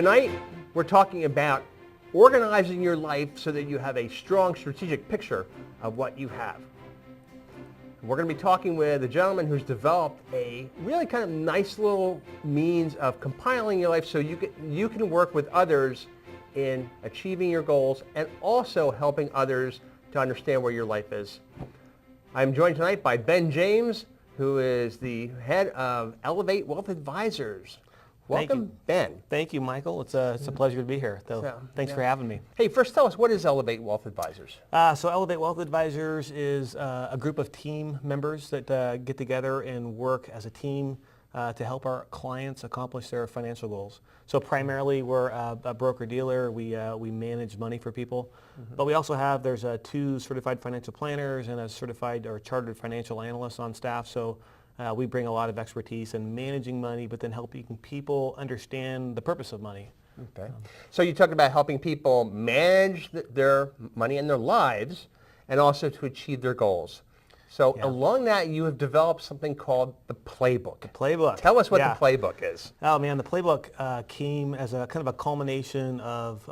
Tonight, we're talking about organizing your life so that you have a strong strategic picture of what you have. We're going to be talking with a gentleman who's developed a really kind of nice little means of compiling your life so you can work with others in achieving your goals and also helping others to understand where your life is. I'm joined tonight by Ben James, who is the head of Elevate Wealth Advisors. Welcome, Ben. Thank you, Michael. It's a pleasure to be here. Thanks for having me. Hey, first tell us, what is Elevate Wealth Advisors? So Elevate Wealth Advisors is a group of team members that get together and work as a team to help our clients accomplish their financial goals. So primarily we're a broker-dealer. We manage money for people. But we also there's 2 certified financial planners and a certified or chartered financial analyst on staff. So we bring a lot of expertise in managing money, but then helping people understand the purpose of money. Okay. So you talked about helping people manage their money and their lives and also to achieve their goals. So along that, you have developed something called the playbook. The playbook. Tell us what the playbook is. Oh man, the playbook came as a kind of a culmination of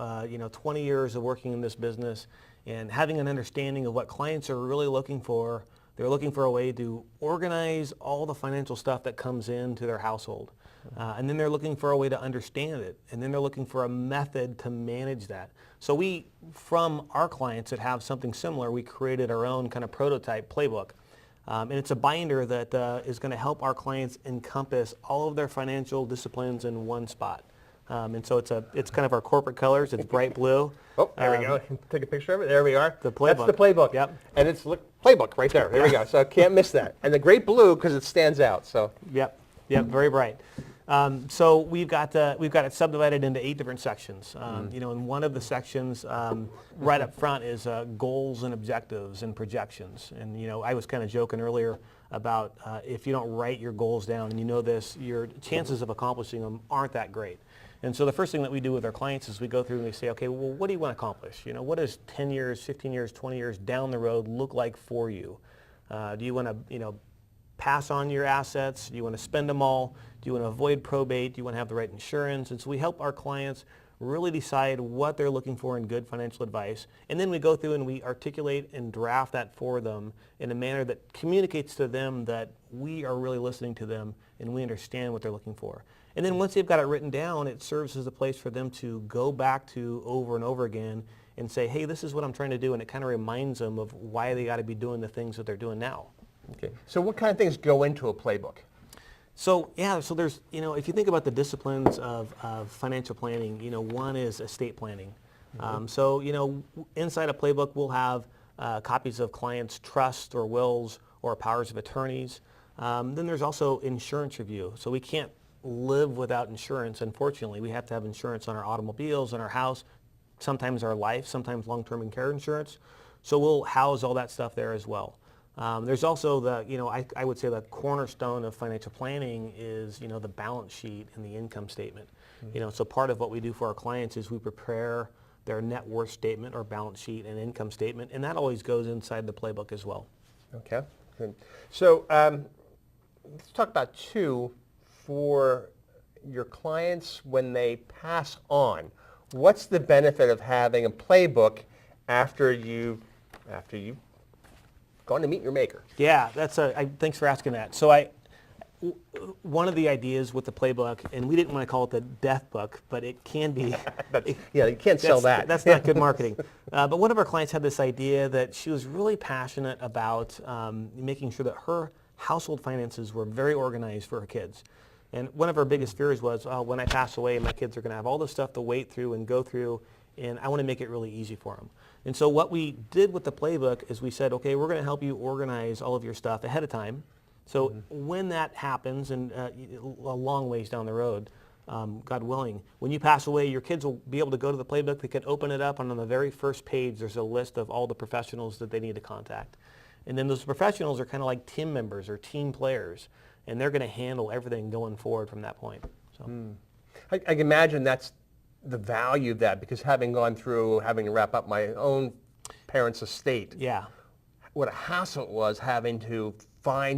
20 years of working in this business and having an understanding of what clients are really looking for. They're looking for a way to organize all the financial stuff that comes into their household. And then they're looking for a way to understand it. And then they're looking for a method to manage that. So from our clients that have something similar, we created our own kind of prototype playbook. And it's a binder that is going to help our clients encompass all of their financial disciplines in one spot. And so it's kind of our corporate colors. It's bright blue. Oh, there we go. Take a picture of it. There we are. The playbook. That's the playbook. Yep. And it's playbook right there. There we go. So can't miss that. And the great blue because it stands out. So. Yep. Very bright. So we've got it subdivided into 8 different sections. And one of the sections right up front is goals and objectives and projections. And I was kind of joking earlier about if you don't write your goals down and you know this, your chances of accomplishing them aren't that great. And so the first thing that we do with our clients is we go through and we say, okay, well, what do you want to accomplish? What does 10 years, 15 years, 20 years down the road look like for you? Do you want to, pass on your assets? Do you want to spend them all? Do you want to avoid probate? Do you want to have the right insurance? And so we help our clients really decide what they're looking for in good financial advice. And then we go through and we articulate and draft that for them in a manner that communicates to them that we are really listening to them and we understand what they're looking for. And then once they've got it written down, it serves as a place for them to go back to over and over again and say, hey, this is what I'm trying to do. And it kind of reminds them of why they got to be doing the things that they're doing now. Okay. So what kind of things go into a playbook? So there's, if you think about the disciplines of financial planning, one is estate planning. So inside a playbook, we'll have copies of clients' trusts or wills or powers of attorneys. Then there's also insurance review. So we can't live without insurance. Unfortunately, we have to have insurance on our automobiles, on our house, sometimes our life, sometimes long-term and care insurance. So we'll house all that stuff there as well. There's also I would say the cornerstone of financial planning is, the balance sheet and the income statement. So part of what we do for our clients is we prepare their net worth statement or balance sheet and income statement, and that always goes inside the playbook as well. Okay, good. So let's talk about 2 for your clients when they pass on. What's the benefit of having a playbook after you've gone to meet your maker? Yeah, thanks for asking that. So one of the ideas with the playbook, and we didn't want to call it the death book, but it can be. You can't sell that. That's not good marketing. But one of our clients had this idea that she was really passionate about making sure that her household finances were very organized for her kids. And one of our biggest fears was, when I pass away, my kids are going to have all this stuff to wait through and go through, and I want to make it really easy for them. And so what we did with the playbook is we said, okay, we're going to help you organize all of your stuff ahead of time. So when that happens, and a long ways down the road, God willing, when you pass away, your kids will be able to go to the playbook. They can open it up, and on the very first page, there's a list of all the professionals that they need to contact. And then those professionals are kind of like team members or team players, and they're going to handle everything going forward from that point. So, I can imagine that's the value of that, because having gone through having to wrap up my own parents' estate, what a hassle it was having to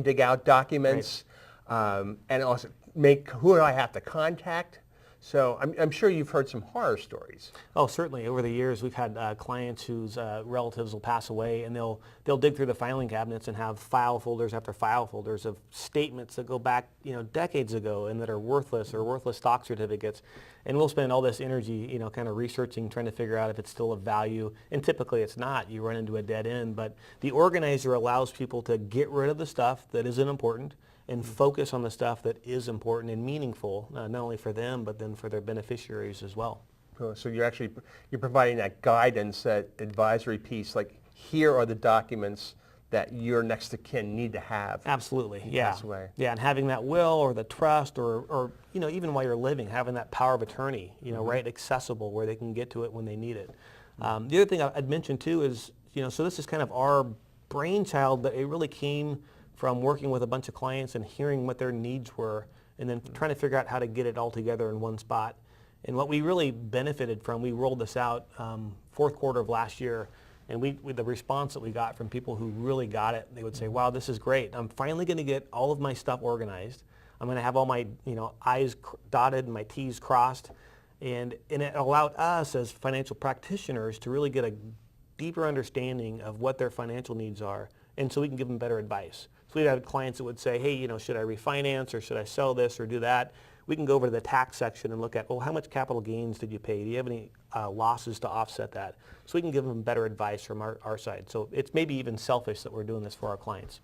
dig out documents, and also who do I have to contact. So I'm sure you've heard some horror stories. Oh, certainly. Over the years, we've had clients whose relatives will pass away, and they'll dig through the filing cabinets and have file folders after file folders of statements that go back, decades ago, and that are worthless or worthless stock certificates. And we'll spend all this energy, kind of researching, trying to figure out if it's still of value. And typically, it's not. You run into a dead end. But the organizer allows people to get rid of the stuff that isn't important and focus on the stuff that is important and meaningful, not only for them, but then for their beneficiaries as well. So you're providing that guidance, that advisory piece, like here are the documents that your next of kin need to have. Absolutely, yeah. Pass away. Yeah, and having that will or the trust or even while you're living, having that power of attorney, right, accessible where they can get to it when they need it. The other thing I'd mention too is, so this is kind of our brainchild, but it really came from working with a bunch of clients and hearing what their needs were and then trying to figure out how to get it all together in one spot. And what we really benefited from, we rolled this out fourth quarter of last year, and with the response that we got from people who really got it, they would say, wow, this is great. I'm finally going to get all of my stuff organized. I'm going to have all my I's dotted and my T's crossed. And it allowed us as financial practitioners to really get a deeper understanding of what their financial needs are, and so we can give them better advice. So we'd have clients that would say, hey, should I refinance or should I sell this or do that? We can go over to the tax section and look at, well, how much capital gains did you pay? Do you have any losses to offset that? So we can give them better advice from our side. So it's maybe even selfish that we're doing this for our clients.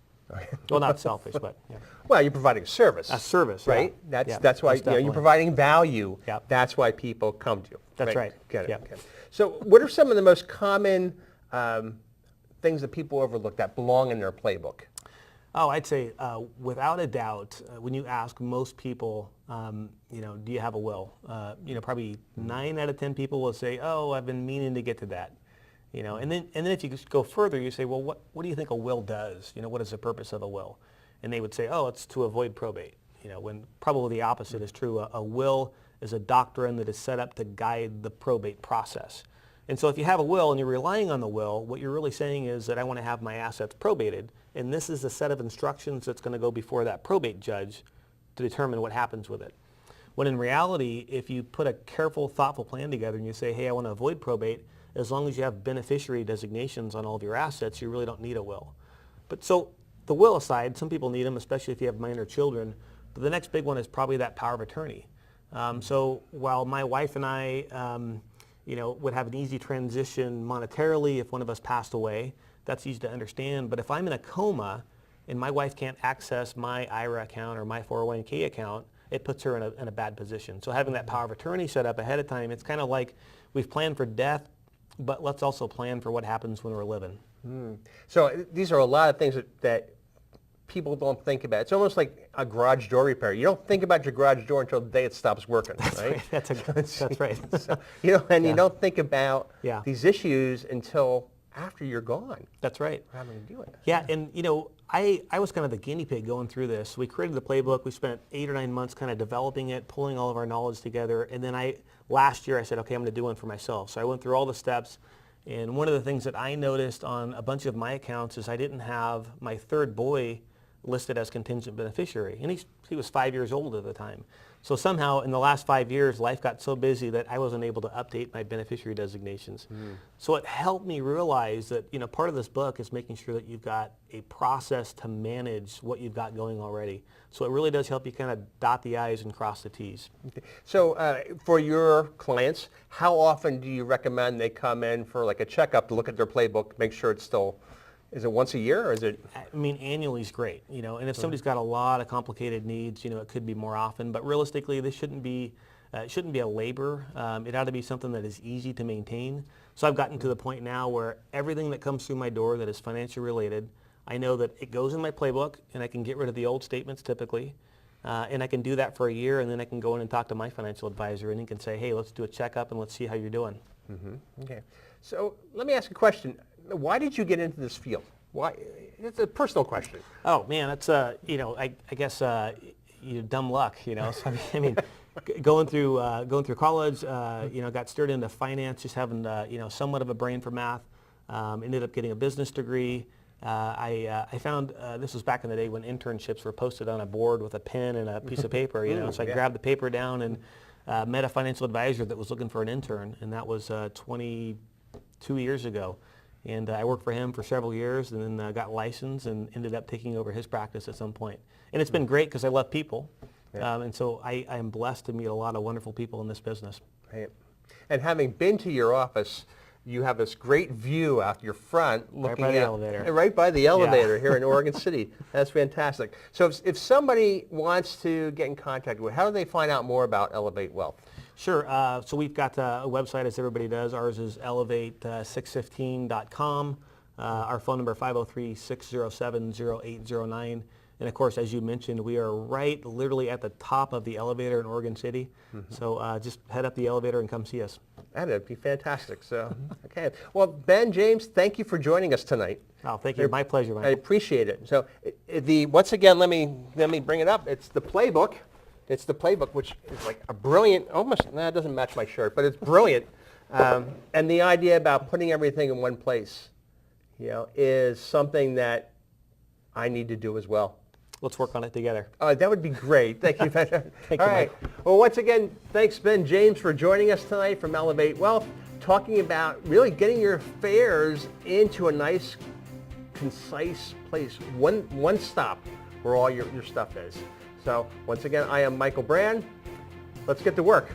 Well, not selfish, but yeah. Well, you're providing a service. A service, right? Yeah. That's why you're providing value. Yep. That's why people come to you. That's right. Get it. Yep. Okay. So what are some of the most common things that people overlook that belong in their playbook? Oh, I'd say without a doubt, when you ask most people, do you have a will? Probably 9 out of 10 people will say, oh, I've been meaning to get to that. And then if you go further, you say, well, what do you think a will does? What is the purpose of a will? And they would say, oh, it's to avoid probate. When probably the opposite is true. A will is a doctrine that is set up to guide the probate process. And so if you have a will and you're relying on the will, what you're really saying is that I want to have my assets probated, and this is a set of instructions that's going to go before that probate judge to determine what happens with it. When in reality, if you put a careful, thoughtful plan together and you say, hey, I want to avoid probate, as long as you have beneficiary designations on all of your assets, you really don't need a will. But so the will aside, some people need them, especially if you have minor children, but the next big one is probably that power of attorney. So while my wife and I would have an easy transition monetarily if one of us passed away. That's easy to understand. But if I'm in a coma and my wife can't access my IRA account or my 401k account, it puts her in a bad position. So having that power of attorney set up ahead of time, it's kind of like we've planned for death, but let's also plan for what happens when we're living. So these are a lot of things that people don't think about. It's almost like a garage door repair. You don't think about your garage door until the day it stops working, right? That's right. So, you don't think about these issues until after you're gone. That's right. We're having to do it. Yeah, and I was kind of the guinea pig going through this. We created the playbook. We spent 8 or 9 months kind of developing it, pulling all of our knowledge together, and then last year I said, okay, I'm going to do one for myself. So I went through all the steps, and one of the things that I noticed on a bunch of my accounts is I didn't have my third boy listed as contingent beneficiary, and he was 5 years old at the time. So somehow in the last 5 years, life got so busy that I wasn't able to update my beneficiary designations. So it helped me realize that part of this book is making sure that you've got a process to manage what you've got going already. So it really does help you kind of dot the I's and cross the T's. Okay. So for your clients, how often do you recommend they come in for like a checkup to look at their playbook, make sure it's still? Is it once a year, or is it? I mean, annually is great, and if somebody's got a lot of complicated needs, it could be more often. But realistically, this shouldn't be a labor. It ought to be something that is easy to maintain. So I've gotten to the point now where everything that comes through my door that is financially related, I know that it goes in my playbook, and I can get rid of the old statements typically, and I can do that for a year, and then I can go in and talk to my financial advisor, and he can say, hey, let's do a checkup and let's see how you're doing. Okay. So let me ask a question. Why did you get into this field? Why? It's a personal question. Oh man, that's I guess dumb luck. So, I mean, going through college, got stirred into finance, just having somewhat of a brain for math. Ended up getting a business degree. I found this was back in the day when internships were posted on a board with a pen and a piece of paper. So I grabbed the paper down and met a financial advisor that was looking for an intern, and that was 22 years ago. And I worked for him for several years, and then got licensed and ended up taking over his practice at some point. And it's been great because I love people. Yeah. And so I am blessed to meet a lot of wonderful people in this business. Right. And having been to your office, you have this great view out your front looking by the at, elevator. Right by the elevator Yeah. here in Oregon City. That's fantastic. So if somebody wants to get in contact with, how do they find out more about Elevate Wealth? Sure. So we've got a website, as everybody does. Ours is elevate615.com. Our phone number 503-607-0809. And of course, as you mentioned, we are right literally at the top of the elevator in Oregon City. Mm-hmm. So just head up the elevator and come see us. That'd be fantastic. So, okay. Well, Ben, James, thank you for joining us tonight. Oh, thank you. My pleasure, Michael. I appreciate it. So once again, let me bring it up. It's the playbook. It's the playbook, which is like a brilliant, it doesn't match my shirt, but it's brilliant. And the idea about putting everything in one place, is something that I need to do as well. Let's work on it together. That would be great. Thank you. Thank you, All right. Mike. Well, once again, thanks, Ben James, for joining us tonight from Elevate Wealth, talking about really getting your affairs into a nice, concise place, one stop where all your stuff is. So once again, I am Michael Brand. Let's get to work.